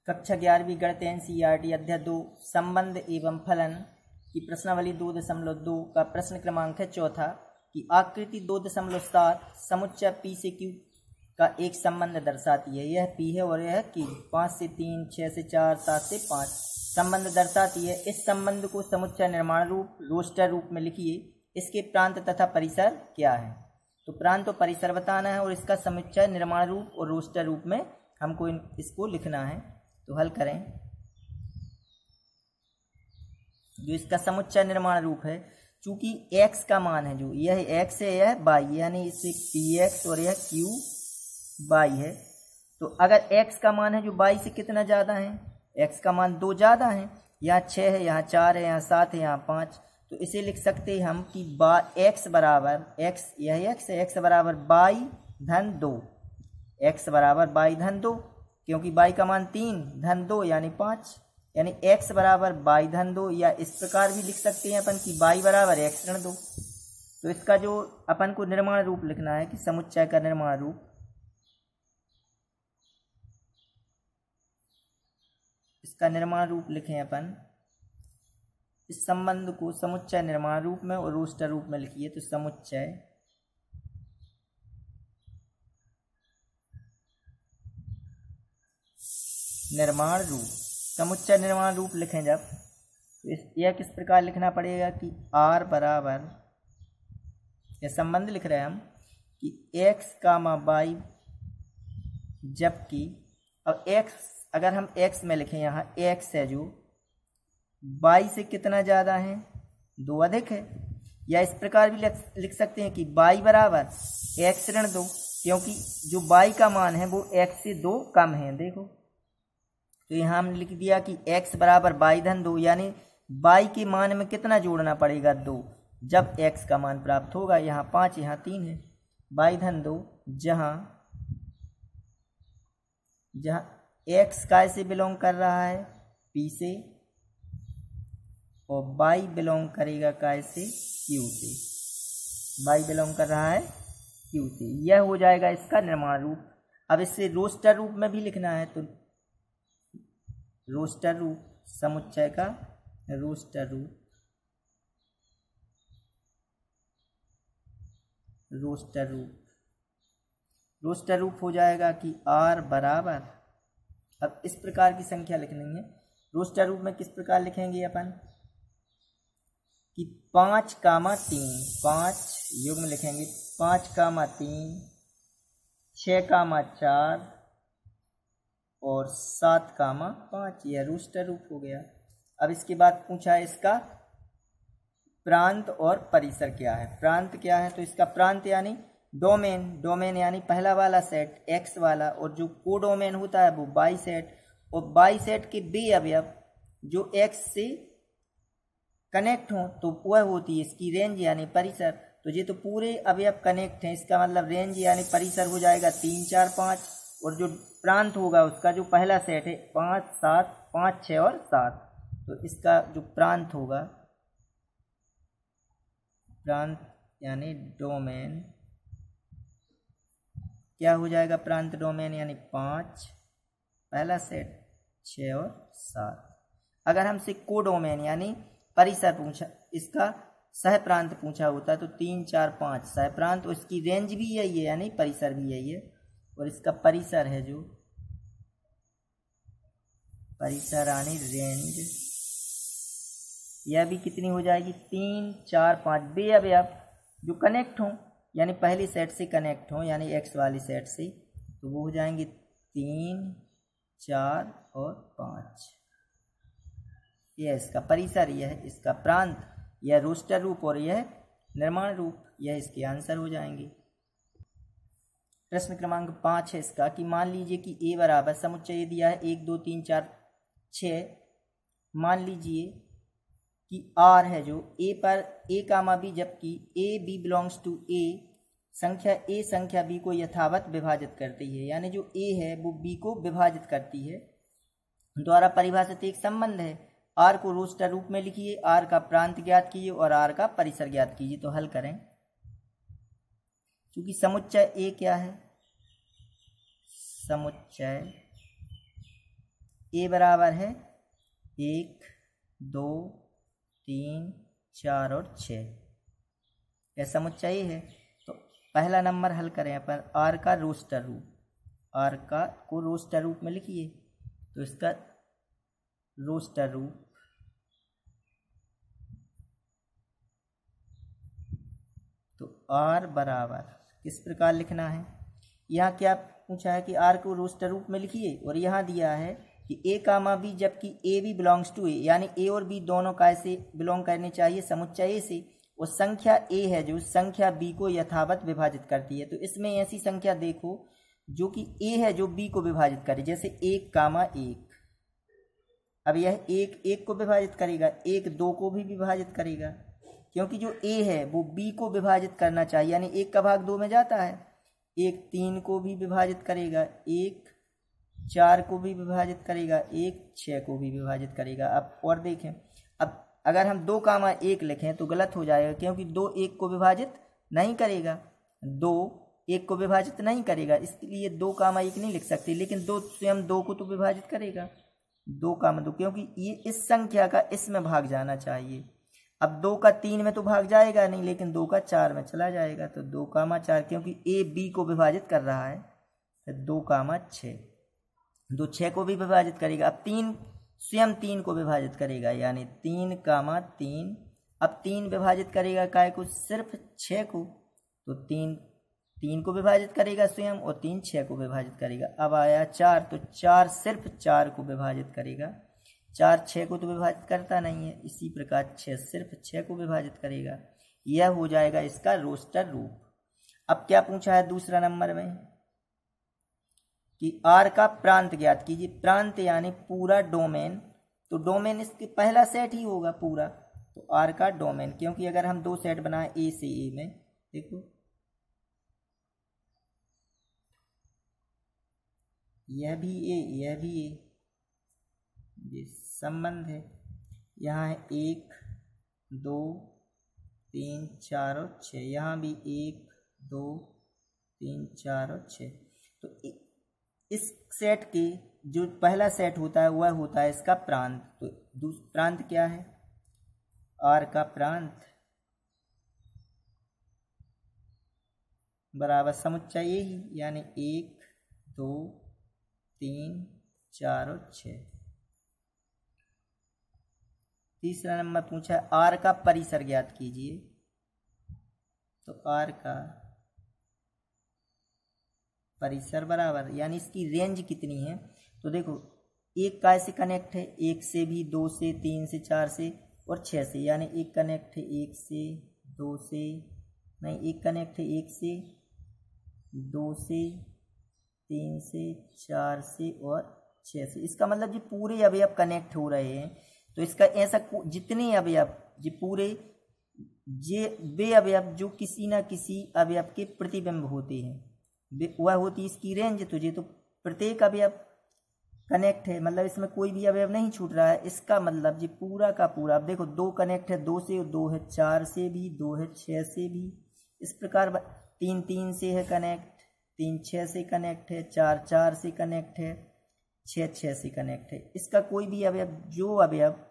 कक्षा 11वीं गणित NCERT अध्याय 2 संबंध एवं फलन की प्रश्नावली 2.2 का प्रश्न क्रमांक है चौथा कि आकृति 2.7 समुच्चय P से Q का एक संबंध दर्शाती है। यह P है और यह Q 5 से 3, 6 से 4, 7 से 5 संबंध दर्शाती है। इस संबंध को समुच्चय निर्माण रूप रोस्टर रूप में लिखिए। इसके प्रांत तथा परिसर क्या है? तो प्रांत और परिसर बताना है और इसका समुच्चय निर्माण रूप और रोस्टर रूप में हमको इसको लिखना है। तो हल करें। जो इसका समुच्चय निर्माण रूप है, चूंकि x का मान है जो यह x है, यह y यानी इसे px और यह qy है। तो अगर x का मान है जो y से कितना ज़्यादा है, x का मान 2 ज़्यादा है, यहाँ 6 है, यहाँ 4 है, यहाँ 7 है, यहाँ 5, तो इसे लिख सकते हैं हम कि x बराबर x, यह x है, x बराबर y धन 2, x बराबर y धन 2, क्योंकि y का मान 3 धन 2 यानी 5, यानी x बराबर y धन 2, या इस प्रकार भी लिख सकते हैं अपन कि y बराबर x ऋण 2। तो इसका जो अपन को निर्माण रूप लिखना है कि समुच्चय का निर्माण रूप, इसका निर्माण रूप लिखें अपन। इस संबंध को समुच्चय निर्माण रूप में और रोस्टर रूप में लिखिए। तो समुच्चय निर्माण रूप, समुच्चय निर्माण रूप लिखें जब, तो यह किस प्रकार लिखना पड़ेगा कि r बराबर, यह संबंध लिख रहे हैं हम कि x कामा y, जबकि अब x अगर हम x में लिखें, यहाँ x है जो y से कितना ज़्यादा है, 2 अधिक है, या इस प्रकार भी लिख सकते हैं कि y बराबर x ऋण 2, क्योंकि जो y का मान है वो x से 2 कम है। देखो, तो यहाँ हमने लिख दिया कि x बराबर y धन 2, यानी y के मान में कितना जोड़ना पड़ेगा, 2, जब x का मान प्राप्त होगा। यहाँ 5, यहाँ 3 है, y धन 2, जहाँ x काय से बिलोंग कर रहा है, P से, और y बिलोंग करेगा काय से, Q से, y बिलोंग कर रहा है Q से। यह हो जाएगा इसका निर्माण रूप। अब इसे रोस्टर रूप में भी लिखना है, तो रोस्टर रूप, समुच्चय का रोस्टर रूप, रोस्टर रूप हो जाएगा कि r बराबर, अब इस प्रकार की संख्या लिखनी है। रोस्टर रूप में किस प्रकार लिखेंगे अपन कि 5 कामा 3, 5 युग्म लिखेंगे, 5 कामा 3, 6 कामा 4 और 7 कामा 5, यह रोस्टर रूप हो गया। अब इसके बाद पूछा है इसका प्रांत और परिसर क्या है। प्रांत क्या है, तो इसका प्रांत यानी डोमेन यानी पहला वाला सेट x वाला, और जो कोडोमेन होता है वो y सेट, और y सेट के बे अवयव जो x से कनेक्ट हो तो वह होती है इसकी रेंज यानी परिसर। तो ये तो पूरे अवयव कनेक्ट हैं, इसका मतलब रेंज यानी परिसर हो जाएगा 3, 4, 5, और जो प्रांत होगा उसका जो पहला सेट है 5, 7, 5, 6 और 7, तो इसका जो प्रांत होगा, प्रांत यानी डोमेन, क्या हो जाएगा प्रांत डोमेन यानी 5 पहला सेट, 6 और 7। अगर हमसे कोडोमेन यानी परिसर पूछा, इसका सह प्रांत पूछा होता है तो 3, 4, 5 सह प्रांत, और इसकी रेंज भी यही है यानी परिसर भी यही है, और इसका परिसर है जो परिसर यानी रेंज, यह भी कितनी हो जाएगी 3, 4, 5 बे अवयव जो कनेक्ट हों यानी पहली सेट से कनेक्ट हों यानी x वाली सेट से, तो वो हो जाएंगे 3, 4 और 5। यह इसका परिसर, यह इसका प्रांत, यह रोस्टर रूप और यह निर्माण रूप, यह इसके आंसर हो जाएंगे। प्रश्न क्रमांक 5 है इसका कि मान लीजिए कि a बराबर, समुच्चय दिया है 1, 2, 3, 4, 6, मान लीजिए कि r है जो a पर a कामा b, जबकि a b belongs to a, संख्या a संख्या b को यथावत विभाजित करती है, यानी जो a है वो b को विभाजित करती है, द्वारा परिभाषित एक संबंध है। r को रोस्टर रूप में लिखिए, r का प्रांत ज्ञात कीजिए और r का परिसर ज्ञात कीजिए। तो हल करें। क्योंकि समुच्चय a क्या है, समुच्चय ए बराबर है 1 2 3 4 और 6, यह समुच्चय है। तो पहला नंबर हल करें अपन, आर का रोस्टर रूप, आर का को रोस्टर रूप में लिखिए। तो इसका रोस्टर रूप तो आर बराबर किस प्रकार लिखना है, यहाँ क्या पूछा है कि आर को रोस्टर रूप में लिखिए, और यहाँ दिया है कि ए कामा बी, जबकि ए बी बिलोंग्स टू ए, यानी ए और बी दोनों का से बिलोंग करने चाहिए समुच्चय ए से, और संख्या ए है जो संख्या बी को यथावत विभाजित करती है। तो इसमें ऐसी संख्या देखो जो कि ए है जो बी को विभाजित करे, जैसे 1 कामा 1, अब यह 1 1 को विभाजित करेगा, 1 2 को भी विभाजित करेगा, क्योंकि जो ए है वो बी को विभाजित करना चाहिए, यानी 1 का भाग 2 में जाता है। 1 3 को भी विभाजित करेगा, 1 4 को भी विभाजित करेगा, 1 6 को भी विभाजित करेगा। अब और देखें, अब अगर हम 2 कामा 1 लिखें तो गलत हो जाएगा, क्योंकि 2 1 को विभाजित नहीं करेगा, 2 1 को विभाजित नहीं करेगा, इसलिए 2 कामा 1 नहीं लिख सकते, लेकिन 2 स्वयं 2 को तो विभाजित करेगा, 2 कामा 2, क्योंकि ये इस संख्या का इसमें भाग जाना चाहिए। अब 2 का 3 में तो भाग जाएगा नहीं, लेकिन 2 का 4 में चला जाएगा, तो 2 कामा 4, क्योंकि ए बी को विभाजित कर रहा है, तो 2 कामा 6, 2 6 को भी विभाजित करेगा। अब 3 स्वयं 3 को विभाजित करेगा, यानी 3 कामा 3, अब 3 विभाजित करेगा काय को, सिर्फ 6 को, तो 3 3 को विभाजित करेगा स्वयं, और 3 6 को विभाजित करेगा। अब आया 4, तो 4 सिर्फ 4 को विभाजित करेगा, 4 6 को तो विभाजित करता नहीं है, इसी प्रकार 6 सिर्फ 6 को विभाजित करेगा। यह हो जाएगा इसका रोस्टर रूप। अब क्या पूछा है दूसरा नंबर में कि आर का प्रांत ज्ञात कीजिए। प्रांत यानी पूरा डोमेन, तो डोमेन इसके पहला सेट ही होगा पूरा, तो आर का डोमेन, क्योंकि अगर हम 2 सेट बनाए ए से ए में, देखो यह भी ए यह भी ए, ये संबंध है। यहाँ है 1 2 3 4 और 6, यहाँ भी 1 2 3 4 और 6। तो इस सेट के जो पहला सेट होता है वह होता है इसका प्रांत। तो प्रांत क्या है, आर का प्रांत बराबर समुच्चय ही, यानी 1 2 3 4 और 6। तीसरा नंबर पूछा है आर का परिसर ज्ञात कीजिए। तो आर का परिसर बराबर, यानी इसकी रेंज कितनी है, तो देखो 1 काय से कनेक्ट है, 1 से भी, 2 से, 3 से, 4 से और 6 से, यानी 1 कनेक्ट है 1 से, 2 से, नहीं 1 कनेक्ट है 1 से, 2 से, 3 से, 4 से और 6 से। इसका मतलब ये पूरे अवयव कनेक्ट हो रहे हैं। तो इसका ऐसा जितने अवयव ये पूरे ये वे अवयव जो किसी ना किसी अवयव के प्रतिबिंब होते हैं, वह होती इसकी रेंज। तो ये तो प्रत्येक अवयव कनेक्ट है, मतलब इसमें कोई भी अवयव नहीं छूट रहा है। इसका मतलब ये पूरा का पूरा, अब देखो 2 कनेक्ट है 2 से, और 2 है 4 से भी, 2 है 6 से भी, इस प्रकार 3 3 से है कनेक्ट, 3 6 से कनेक्ट है, 4 4 से कनेक्ट है, 6 6 से कनेक्ट है। इसका कोई भी अवयव, जो अवयव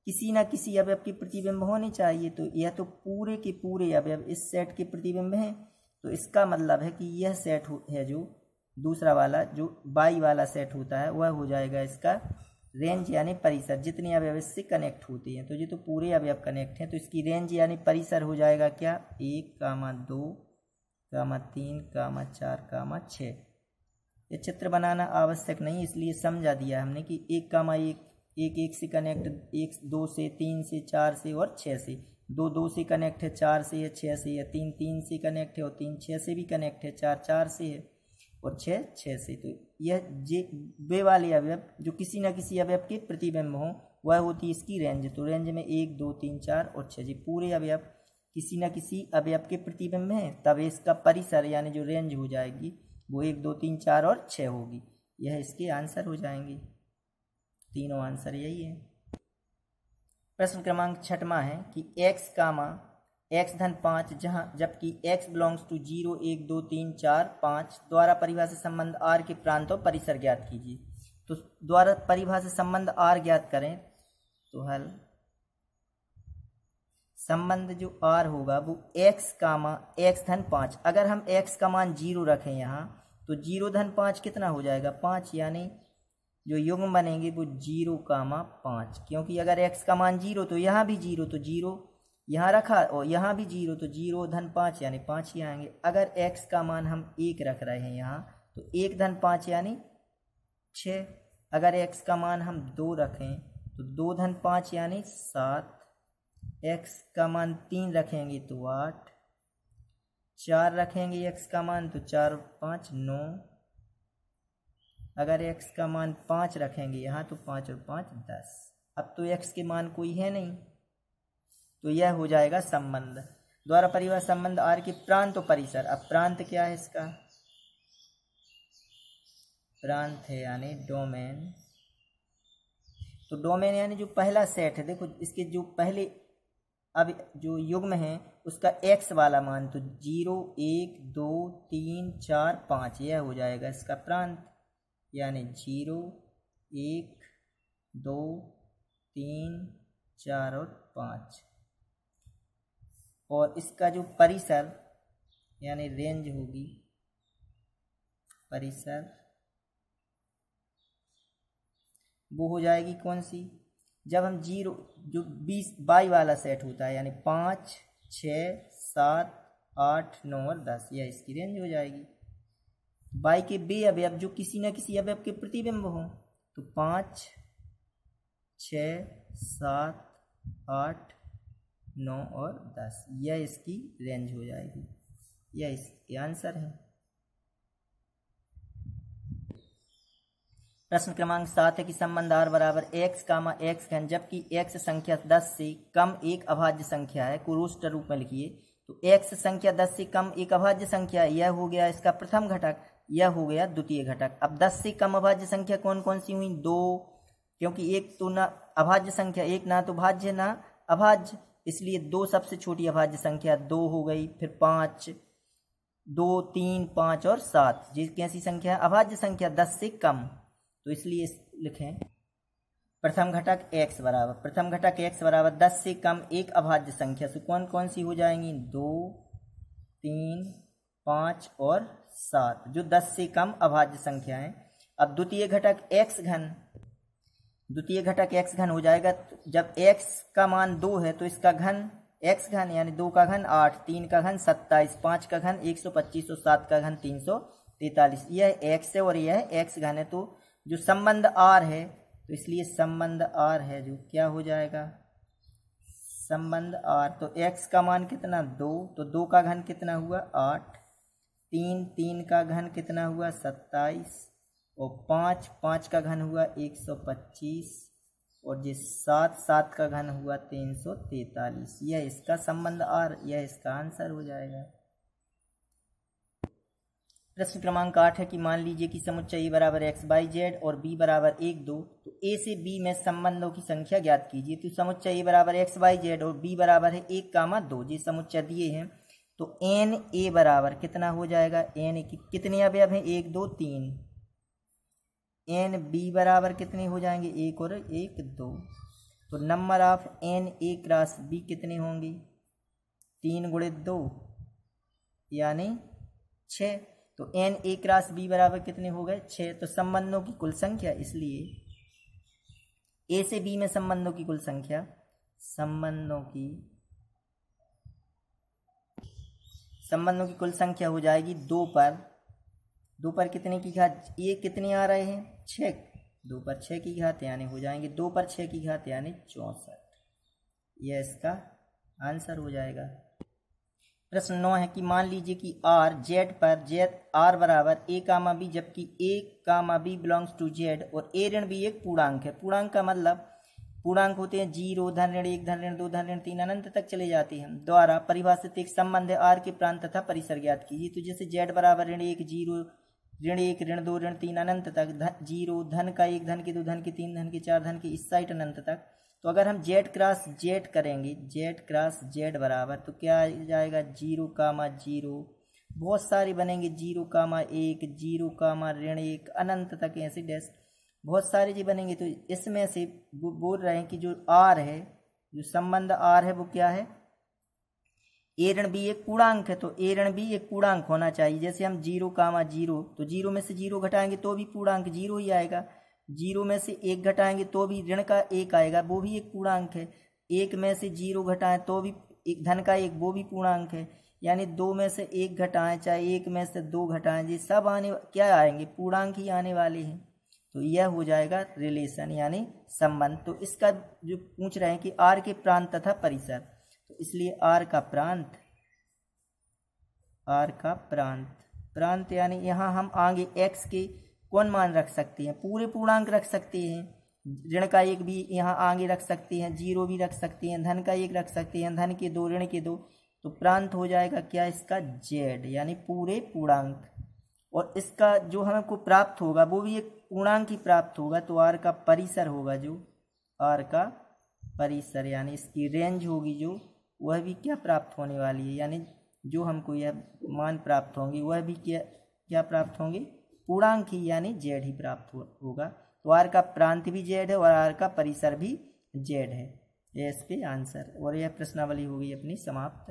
किसी ना किसी अवयव के प्रतिबिंब होने चाहिए, तो यह तो पूरे के पूरे अवयव इस सेट के प्रतिबिंब हैं। तो इसका मतलब है कि यह सेट है जो दूसरा वाला जो बाई वाला सेट होता है वह हो जाएगा इसका रेंज यानी परिसर, जितने अवयव इससे कनेक्ट होते हैं। तो ये तो पूरे अवयव कनेक्ट हैं, तो इसकी रेंज यानी परिसर हो जाएगा क्या, 1 2 3 4 6। ये चित्र बनाना आवश्यक नहीं, इसलिए समझा दिया हमने कि 1 1 1 से कनेक्ट, 1 2 से, 3 से, 4 से और 6 से, 2 2 से कनेक्ट है, 4 से है, 6 से है, 3 3 से कनेक्ट है और 3 6 से भी कनेक्ट है, 4 4 से है और 6 6 से। तो यह वे वाले अवयव जो किसी न किसी अवयव के प्रतिबिंब हों वह होती इसकी रेंज। तो रेंज में 1 2 3 4 और 6 जी पूरे अवयव किसी न किसी अवयव के प्रतिबिंब हैं, तब इसका परिसर यानी जो रेंज हो जाएगी वो 1 2 3 4 और 6 होगी। यह इसके आंसर हो जाएंगे, तीनों आंसर यही है। प्रश्न क्रमांक 6वां है कि x धन 5 जहां जबकि x बिलोंग्स टू 0 1 2 3 4 5 द्वारा परिभाषित संबंध r के प्रांत और परिसर ज्ञात कीजिए। तो द्वारा परिभाषित संबंध आर ज्ञात करें तो हल संबंध जो आर होगा वो एक्स कामा एक्स धन 5। अगर हम एक्स का मान 0 रखें यहाँ तो 0 धन 5 कितना हो जाएगा 5, यानी जो युग्म बनेंगे वो 0 कामा 5, क्योंकि अगर एक्स का मान 0 तो यहाँ भी 0, तो 0 यहाँ रखा और यहाँ भी 0, तो 0 धन 5 यानी 5 ही आएंगे। अगर एक्स का मान हम 1 रख रहे हैं यहाँ तो 1 धन 5 यानी 6। अगर एक्स का मान हम 2 रखें तो 2 धन 5 यानी 7। एक्स का मान 3 रखेंगे तो 8, 4 रखेंगे एक्स का मान तो 4 5 9। अगर एक्स का मान 5 रखेंगे यहाँ तो 5 और 5 10। अब तो एक्स के मान कोई है नहीं, तो यह हो जाएगा संबंध द्वारा परिभाषित संबंध आर के प्रांत और परिसर। अब प्रांत क्या है इसका, प्रांत है यानी डोमेन। तो डोमेन यानी जो पहला सेट है, देखो इसके जो पहले अब जो युग्म है उसका एक्स वाला मान तो 0 1 2 3 4 5 यह हो जाएगा इसका प्रांत, यानी 0 1 2 3 4 और 5। और इसका जो परिसर यानी रेंज होगी, परिसर वो हो जाएगी कौन सी, जब हम 0 जो 20 बाई वाला सेट होता है यानी 5 6 7 8 9 और 10, यह इसकी रेंज हो जाएगी। बाई के बे अवयव जो किसी न किसी अवयव के प्रतिबिंब हो तो 5 6 7 8 9 और 10, यह इसकी रेंज हो जाएगी। यह इसका आंसर है। प्रश्न क्रमांक 7 है कि संबंध आर बराबर एक्स कामा एक्स घन जबकि एक्स संख्या 10 से कम एक अभाज्य संख्या है को रोस्टर रूप में लिखिए। तो एक्स संख्या 10 से कम एक अभाज्य संख्या है, यह हो गया इसका प्रथम घटक, यह हो गया द्वितीय घटक। अब 10 से कम अभाज्य संख्या कौन कौन सी हुई, 2, क्योंकि एक तो ना अभाज्य संख्या, एक ना तो भाज्य ना अभाज्य, इसलिए 2 सबसे छोटी अभाज्य संख्या 2 हो गई। फिर 5 2 3 5 और 7 जी कैसी संख्या है, अभाज्य संख्या 10 से कम, तो इसलिए लिखें प्रथम घटक x बराबर, प्रथम घटक x बराबर 10 से कम एक अभाज्य संख्या से कौन कौन सी हो जाएंगी, 2 3 5 और 7 जो 10 से कम अभाज्य संख्या है। अब द्वितीय घटक x घन, द्वितीय घटक x घन हो जाएगा जब x का मान 2 है तो इसका घन x घन यानी 2 का घन 8, 3 का घन 27, 5 का घन 125 और 7 का घन 343, यह x है और यह x घन है। तो जो संबंध R है तो इसलिए संबंध R है जो क्या हो जाएगा, संबंध R। तो x का मान कितना 2, तो 2 का घन कितना हुआ 8, 3 का घन कितना हुआ 27 और 5 का घन हुआ 125 और जो 7 का घन हुआ 343, यह इसका संबंध R, यह इसका आंसर हो जाएगा। प्रश्न क्रमांक 8 है कि मान लीजिए कि समुच्चय ए बराबर एक्स बाई जेड और बी बराबर 1 2, तो ए से बी में संबंधों की संख्या ज्ञात कीजिए। तो समुच्चय ए बराबर एक्स बाई जेड और बी बराबर है 1 कामा 2, ये समुच्चय दिए हैं। तो एन ए बराबर कितना हो जाएगा, एन की कितने अवयव हैं 1 2 3, एन बी बराबर कितने हो जाएंगे 1 और 1 2, तो number of N A cross B कितने होंगे 3 गुणित 2 यानी 6, तो एन ए क्रॉस बी बराबर कितने हो गए 6। तो संबंधों की कुल संख्या, इसलिए ए से बी में संबंधों की कुल संख्या, संबंधों की कुल संख्या हो जाएगी 2 पर कितने की घात, ये कितने आ रहे हैं 6, 2 पर 6 की घात यानी हो जाएंगे 2 पर 6 की घात यानी 64, यह इसका आंसर हो जाएगा। प्रश्न 9 है कि मान लीजिए कि आर जेड पर जेड आर बराबर ए कामा बी जबकि ए कामा बी बिलोंग्स टू जेड और ए ऋण बी एक पूर्णांक है। पूर्णांक का मतलब पूर्णांक होते हैं 0 धन ऋण 1 धन ऋण 2 धन ऋण 3 अनंत तक चले जाते हैं। द्वारा परिभाषित एक संबंध है आर के प्रांत तथा परिसर ज्ञात कीजिए। तो जैसे जेड बराबर ऋण 1 0 ऋण 1 ऋण 2 ऋण 3 अनंत तक, 0 धन का 1 धन के 2 धन के 3 धन के 4 धन के इस साइड अनंत तक। तो अगर हम जेड क्रॉस जेड करेंगे, जेड क्रॉस जेड बराबर तो क्या आ जाएगा 0 कामा 0, बहुत सारे बनेंगे 0 कामा 1 0 कामा ऋण 1 अनंत तक ऐसे डैश। बहुत सारे जी बनेंगे। तो इसमें से वो बोल रहे हैं कि जो आर है, जो संबंध आर है वो क्या है, ए ऋण बी एक पूर्णांक है, तो ए ऋण बी एक पूर्णांक होना चाहिए। जैसे हम 0, 0, तो 0 में से 0 घटाएंगे तो भी पूर्णांक 0 ही आएगा। 0 में से 1 घटाएंगे तो भी ऋण का 1 आएगा, वो भी एक पूर्णांक है। 1 में से 0 घटाएं तो भी एक धन का 1, वो भी पूर्णांक है। यानी 2 में से 1 घटाएं चाहे 1 में से 2 घटाएं, ये सब आने क्या आएंगे, पूर्णांक ही आने वाले हैं। तो यह हो जाएगा रिलेशन यानी संबंध। तो इसका जो पूछ रहे हैं कि आर के प्रांत तथा परिसर, तो इसलिए आर का प्रांत, आर का प्रांत यानी यहाँ हम आगे x के कौन मान रख सकते हैं, पूरे पूर्णांक रख सकते हैं। ऋण का 1 भी यहाँ आगे रख सकते हैं, 0 भी रख सकते हैं, धन का 1 रख सकते हैं, धन के 2 ऋण के 2। तो प्रांत हो जाएगा क्या इसका, z यानी पूरे पूर्णांक। और इसका जो हमको प्राप्त होगा वो भी एक पूर्णांक ही प्राप्त होगा। तो आर का परिसर होगा, जो आर का परिसर यानी इसकी रेंज होगी जो, वह भी क्या प्राप्त होने वाली है, यानी जो हमको यह मान प्राप्त होंगे वह भी क्या प्राप्त होंगे, पूर्णांक ही यानी जेड ही प्राप्त होगा। तो आर का प्रांत भी जेड है और आर का परिसर भी जेड है। ये इसके आंसर। और यह प्रश्नावली होगी अपनी समाप्त।